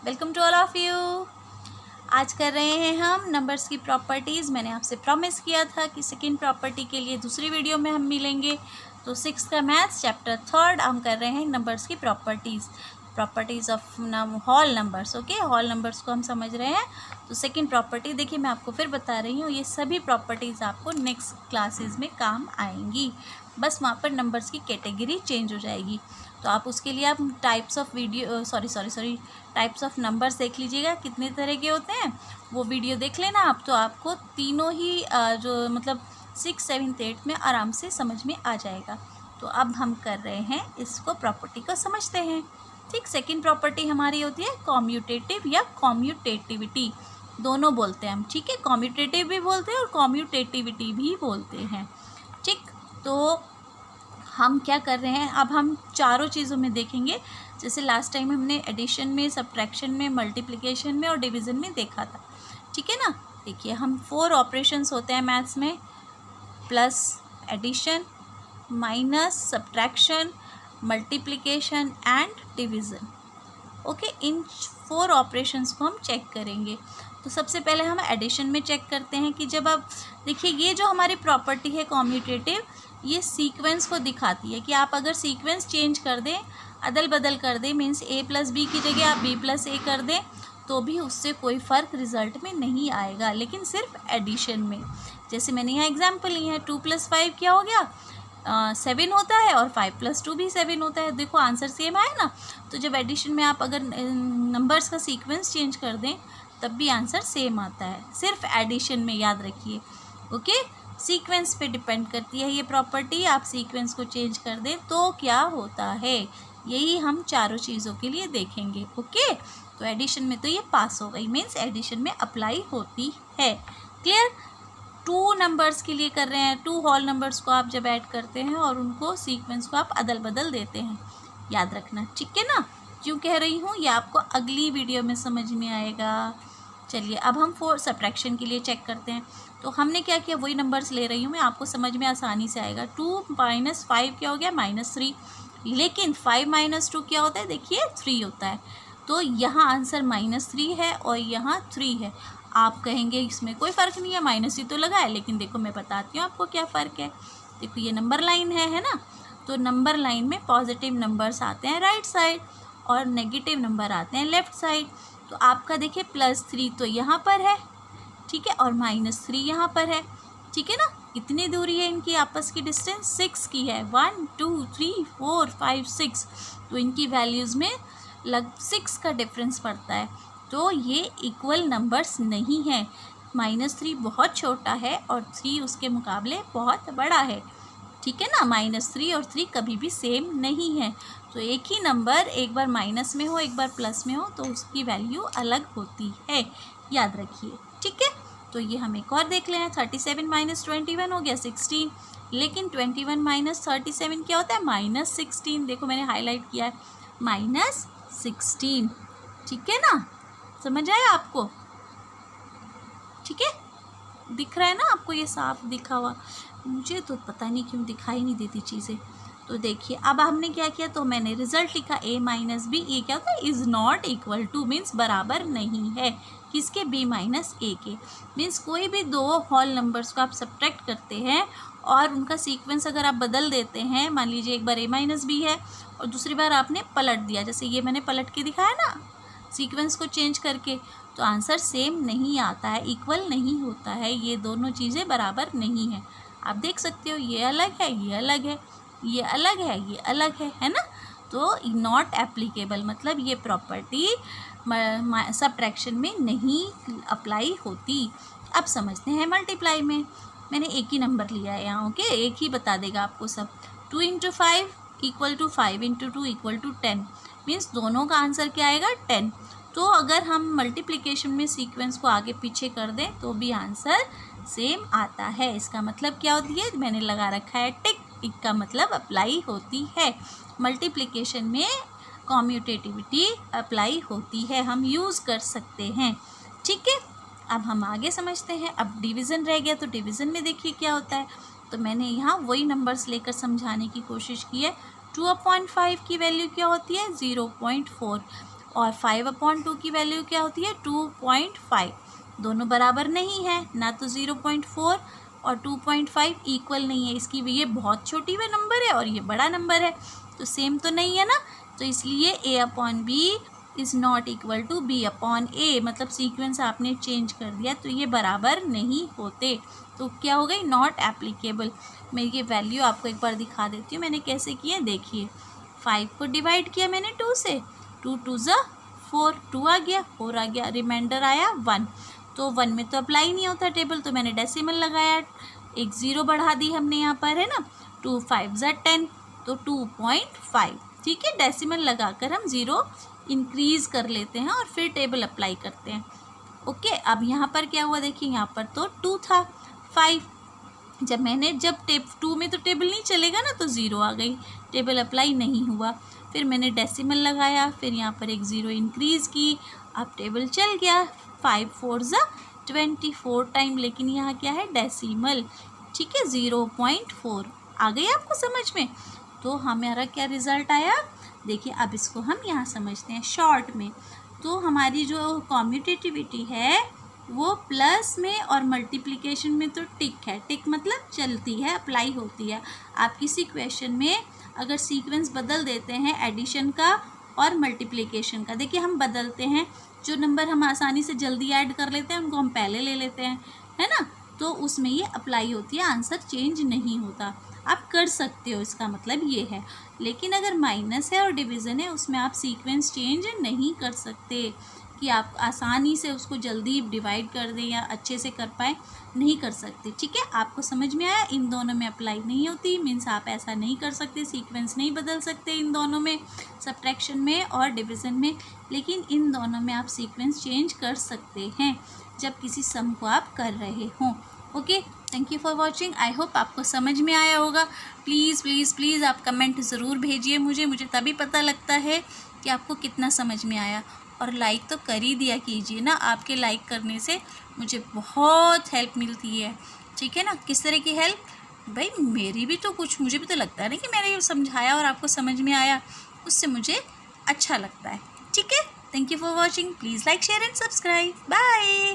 Welcome to all of you. आज कर रहे हैं हम नंबर्स की प्रॉपर्टीज़। मैंने आपसे प्रॉमिस किया था कि सेकंड प्रॉपर्टी के लिए दूसरी वीडियो में हम मिलेंगे। तो 6th का मैथ्स चैप्टर 3 हम कर रहे हैं नंबर्स की properties of whole numbers. Okay, whole numbers को हम समझ रहे हैं। तो सेकंड प्रॉपर्टी देखिए, मैं आपको फिर बता रही हूँ, ये सभी प्रॉपर्टीज़ आपको नेक्स्ट क्लासेस में काम आएंगी। बस वहाँ पर नंबर्स की कैटेगरी चेंज हो जाएगी। तो आप उसके लिए आप टाइप्स ऑफ नंबर्स देख लीजिएगा, कितने तरह के होते हैं वो वीडियो देख लेना आप। तो आपको तीनों ही जो मतलब 6, 7, 8 में आराम से समझ में आ जाएगा। तो अब हम कर रहे हैं इसको, प्रॉपर्टी को समझते हैं। ठीक, सेकंड प्रॉपर्टी हमारी होती है कॉम्यूटेटिव या कॉम्यूटेटिविटी, दोनों बोलते हैं हम। ठीक है, कॉम्यूटेटिव भी बोलते हैं और कॉम्यूटेटिविटी भी बोलते हैं। ठीक, तो हम क्या कर रहे हैं, अब हम चारों चीज़ों में देखेंगे। जैसे लास्ट टाइम हमने एडिशन में, सब्ट्रैक्शन में, मल्टीप्लिकेशन में और डिवीज़न में देखा था। ठीक है ना। देखिए, हम 4 ऑपरेशंस होते हैं मैथ्स में, plus, addition, minus, subtraction, multiplication and division. Okay, इन 4 ऑपरेशंस को हम चेक करेंगे। तो सबसे पहले हम एडिशन में चेक करते हैं कि जब आप देखिए, ये जो हमारी प्रॉपर्टी है कॉम्यूटेटिव, ये सीक्वेंस को दिखाती है कि आप अगर सीक्वेंस चेंज कर दें, अदल बदल कर दें, मीन्स a + b की जगह आप b + a कर दें, तो भी उससे कोई फ़र्क रिज़ल्ट में नहीं आएगा, लेकिन सिर्फ एडिशन में। जैसे मैंने यहाँ एग्जाम्पल ली है, 2 + 5 क्या हो गया, 7 होता है, और 5 + 2 भी 7 होता है। देखो आंसर सेम आया ना। तो जब एडिशन में आप अगर नंबर्स का सीक्वेंस चेंज कर दें तब भी आंसर सेम आता है, सिर्फ एडिशन में, याद रखिए। ओके, सीक्वेंस पे डिपेंड करती है ये प्रॉपर्टी। आप सीक्वेंस को चेंज कर दें तो क्या होता है, यही हम चारों चीज़ों के लिए देखेंगे। ओके, तो एडिशन में तो ये पास हो गई, मीन्स एडिशन में अप्लाई होती है। क्लियर। 2 नंबर्स के लिए कर रहे हैं, 2 होल नंबर्स को आप जब ऐड करते हैं और उनको सीक्वेंस को आप अदल बदल देते हैं, याद रखना। ठीक है ना। क्यों कह रही हूँ, ये आपको अगली वीडियो में समझ में आएगा। चलिए, अब हम 4 सब्ट्रैक्शन के लिए चेक करते हैं। तो हमने क्या किया, वही नंबर्स ले रही हूँ मैं, आपको समझ में आसानी से आएगा। 2 - 5 क्या हो गया, -3। लेकिन 5 - 2 क्या होता है, देखिए 3 होता है। तो यहाँ आंसर -3 है और यहाँ 3 है। आप कहेंगे इसमें कोई फ़र्क नहीं है, माइनस ही तो लगा है, लेकिन देखो मैं बताती हूँ आपको क्या फ़र्क है। देखो ये नंबर लाइन है ना। तो नंबर लाइन में पॉजिटिव नंबर्स आते हैं राइट साइड और नेगेटिव नंबर आते हैं लेफ़्ट साइड। तो आपका देखिए +3 तो यहाँ पर है, ठीक है, और -3 यहाँ पर है। ठीक है ना। कितनी दूरी है इनकी आपस की डिस्टेंस, 6 की है। 1 2 3 4 5 6, तो इनकी वैल्यूज़ में 6 का डिफरेंस पड़ता है। तो ये इक्वल नंबर्स नहीं हैं। -3 बहुत छोटा है और 3 उसके मुकाबले बहुत बड़ा है। ठीक है ना। -3 और 3 कभी भी सेम नहीं है। तो एक ही नंबर एक बार माइनस में हो, एक बार प्लस में हो, तो उसकी वैल्यू अलग होती है, याद रखिए। ठीक है। तो ये हम एक और देख लें, 37 - 21 हो गया 16। लेकिन 21 - 37 क्या होता है, -16। देखो मैंने हाईलाइट किया है, -16। ठीक है ना, समझ आया आपको। ठीक है, दिख रहा है ना आपको, ये साफ दिखा हुआ। मुझे तो पता नहीं क्यों दिखाई नहीं देती चीज़ें। तो देखिए, अब हमने क्या किया, तो मैंने रिजल्ट लिखा a - b। ये क्या होता है, is not equal to, means बराबर नहीं है किसके, b - a के। मीन्स कोई भी 2 होल नंबर्स को आप सब्ट्रैक्ट करते हैं और उनका सीक्वेंस अगर आप बदल देते हैं, मान लीजिए एक बार a - b है और दूसरी बार आपने पलट दिया, जैसे ये मैंने पलट के दिखाया ना सीक्वेंस को चेंज करके, तो आंसर सेम नहीं आता है, इक्वल नहीं होता है। ये दोनों चीज़ें बराबर नहीं है। आप देख सकते हो, ये अलग है, ये अलग है, ये अलग है, ये अलग है ना। तो नॉट एप्लीकेबल, मतलब ये प्रॉपर्टी सब्ट्रैक्शन में नहीं अप्लाई होती। अब समझते हैं मल्टीप्लाई में। मैंने एक ही नंबर लिया है यहाँ। ओके, एक ही बता देगा आपको सब। 2 × 5 = 5 × 2 = 10, मीन्स दोनों का आंसर क्या आएगा, 10। तो अगर हम मल्टीप्लिकेशन में सीक्वेंस को आगे पीछे कर दें तो भी आंसर सेम आता है। इसका मतलब क्या होती है, मैंने लगा रखा है टिक, टिक का मतलब अप्लाई होती है। मल्टीप्लिकेशन में कॉम्यूटेटिविटी अप्लाई होती है, हम यूज़ कर सकते हैं। ठीक है, अब हम आगे समझते हैं। अब डिवीज़न रह गया, तो डिवीज़न में देखिए क्या होता है। तो मैंने यहाँ वही नंबर्स लेकर समझाने की कोशिश की है। 2/5 की वैल्यू क्या होती है, 0.4। और 5/2 की वैल्यू क्या होती है 2.5। दोनों बराबर नहीं है, ना तो 0.4 और 2.5 इक्वल नहीं है। इसकी ये बहुत छोटी हुआ नंबर है और ये बड़ा नंबर है, तो सेम तो नहीं है ना। तो इसलिए a/b is not equal to b/a, मतलब सीक्वेंस आपने चेंज कर दिया तो ये बराबर नहीं होते। तो क्या हो गई, नॉट एप्लीकेबल। मैं ये वैल्यू आपको एक बार दिखा देती हूँ मैंने कैसे किया। देखिए 5 को डिवाइड किया मैंने 2 से, 2 2 ज़ा 4, 2 आ गया, 4 आ गया, रिमाइंडर आया 1। तो 1 में तो अप्लाई नहीं होता टेबल, तो मैंने डेसिमल लगाया, एक ज़ीरो बढ़ा दी हमने यहाँ पर, है ना। 2 5 ज़ा 10, तो 2.5। ठीक है, डेसिमल लगाकर हम ज़ीरो इंक्रीज़ कर लेते हैं और फिर टेबल अप्लाई करते हैं। ओके, अब यहाँ पर क्या हुआ, देखिए यहाँ पर तो 2 था, 5 जब 2 में तो टेबल नहीं चलेगा ना, तो ज़ीरो आ गई, टेबल अप्लाई नहीं हुआ। फिर मैंने डेसिमल लगाया, फिर यहाँ पर एक ज़ीरो इंक्रीज़ की, अब टेबल चल गया। 5 4 ज़ा 24 टाइम, लेकिन यहाँ क्या है, डेसिमल। ठीक है, 0.4 आ गई आपको समझ में। तो हमारा क्या रिज़ल्ट आया, देखिए अब इसको हम यहाँ समझते हैं शॉर्ट में। तो हमारी जो कॉम्यूटेटिविटी है वो प्लस में और मल्टीप्लिकेशन में तो टिक है, टिक मतलब चलती है, अप्लाई होती है। आप किसी क्वेश्चन में अगर सीक्वेंस बदल देते हैं एडिशन का और मल्टीप्लिकेशन का, देखिए हम बदलते हैं, जो नंबर हम आसानी से जल्दी ऐड कर लेते हैं उनको हम पहले ले लेते हैं, है ना, तो उसमें ये अप्लाई होती है, आंसर चेंज नहीं होता। आप कर सकते हो, इसका मतलब ये है। लेकिन अगर माइनस है और डिवीज़न है, उसमें आप सीक्वेंस चेंज नहीं कर सकते कि आप आसानी से उसको जल्दी डिवाइड कर दें या अच्छे से कर पाएँ, नहीं कर सकते। ठीक है, आपको समझ में आया, इन दोनों में अप्लाई नहीं होती, मीन्स आप ऐसा नहीं कर सकते, सीक्वेंस नहीं बदल सकते इन दोनों में, सब्ट्रैक्शन में और डिवीज़न में। लेकिन इन दोनों में आप सीक्वेंस चेंज कर सकते हैं जब किसी सम को आप कर रहे हों। Okay, thank you for watching. I hope आपको समझ में आया होगा। प्लीज़ प्लीज़ प्लीज़ आप कमेंट ज़रूर भेजिए मुझे तभी पता लगता है कि आपको कितना समझ में आया। और लाइक तो कर ही दिया कीजिए ना, आपके लाइक करने से मुझे बहुत हेल्प मिलती है। ठीक है ना, किस तरह की हेल्प, भाई मेरी भी तो कुछ, मुझे भी तो लगता है ना कि मैंने समझाया और आपको समझ में आया, उससे मुझे अच्छा लगता है। ठीक है, thank you for watching. Please like share and subscribe. Bye.